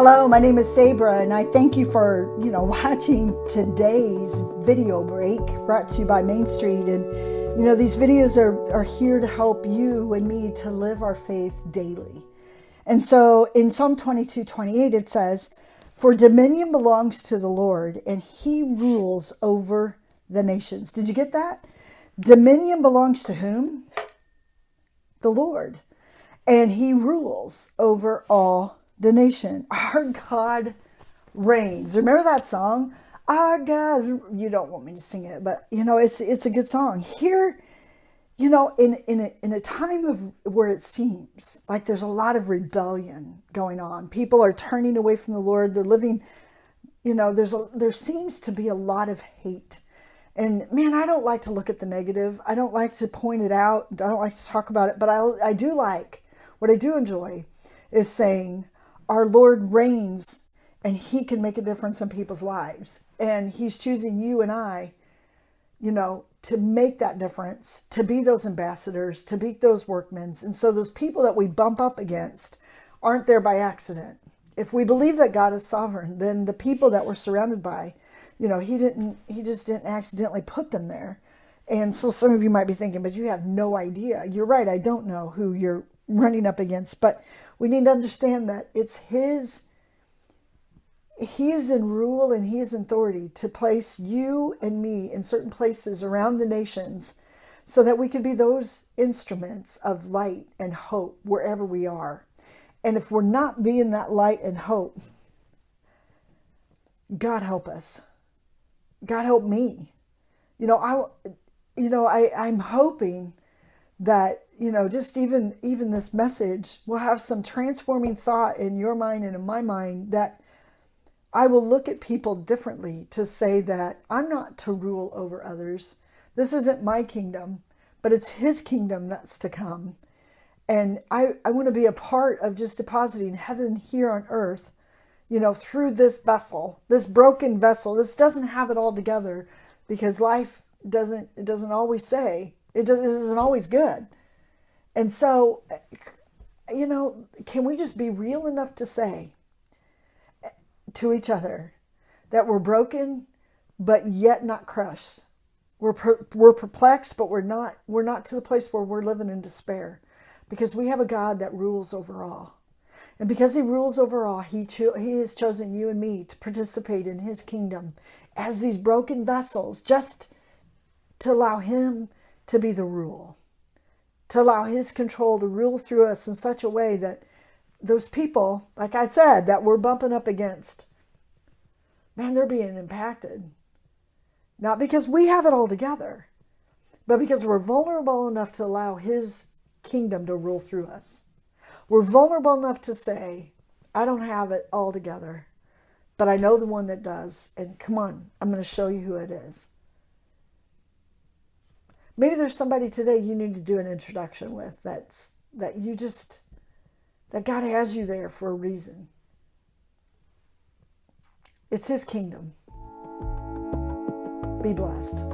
Hello, my name is Sabra, and I thank you for, watching today's video break brought to you by Main Street. And, these videos are here to help you and me to live our faith daily. And so in Psalm 22:28, it says, "For dominion belongs to the Lord, and he rules over the nations." Did you get that? Dominion belongs to whom? The Lord. And he rules over all the nation. Our God reigns. Remember that song? Our God, you don't want me to sing it, but it's a good song. Here, in a time of where it seems like there's a lot of rebellion going on. People are turning away from the Lord. They're living, there seems to be a lot of hate. And man, I don't like to look at the negative. I don't like to point it out. I don't like to talk about it, but I do like, what I do enjoy is saying, our Lord reigns and he can make a difference in people's lives. And he's choosing you and I, to make that difference, to be those ambassadors, to be those workmen. And so those people that we bump up against aren't there by accident. If we believe that God is sovereign, then the people that we're surrounded by, he just didn't accidentally put them there. And so some of you might be thinking, but you have no idea. You're right. I don't know who you're running up against, but we need to understand that it's he is in rule and he is in authority to place you and me in certain places around the nations so that we could be those instruments of light and hope wherever we are. And if we're not being that light and hope, God help us. God help me. I'm hoping that, just even this message will have some transforming thought in your mind and in my mind, that I will look at people differently to say that I'm not to rule over others. This isn't my kingdom, but it's his kingdom that's to come. And I want to be a part of just depositing heaven here on earth, through this vessel, this broken vessel. This doesn't have it all together because life doesn't always say, it isn't always good. And so, can we just be real enough to say to each other that we're broken, but yet not crushed. We're perplexed, but we're not to the place where we're living in despair, because we have a God that rules over all. And because he rules over all, he has chosen you and me to participate in his kingdom as these broken vessels, just to allow him to be the rule, to allow his control to rule through us in such a way that those people, like I said, that we're bumping up against, man, they're being impacted. Not because we have it all together, but because we're vulnerable enough to allow his kingdom to rule through us. We're vulnerable enough to say, I don't have it all together, but I know the one that does. And come on, I'm going to show you who it is. Maybe there's somebody today you need to do an introduction with that God has you there for a reason. It's his kingdom. Be blessed.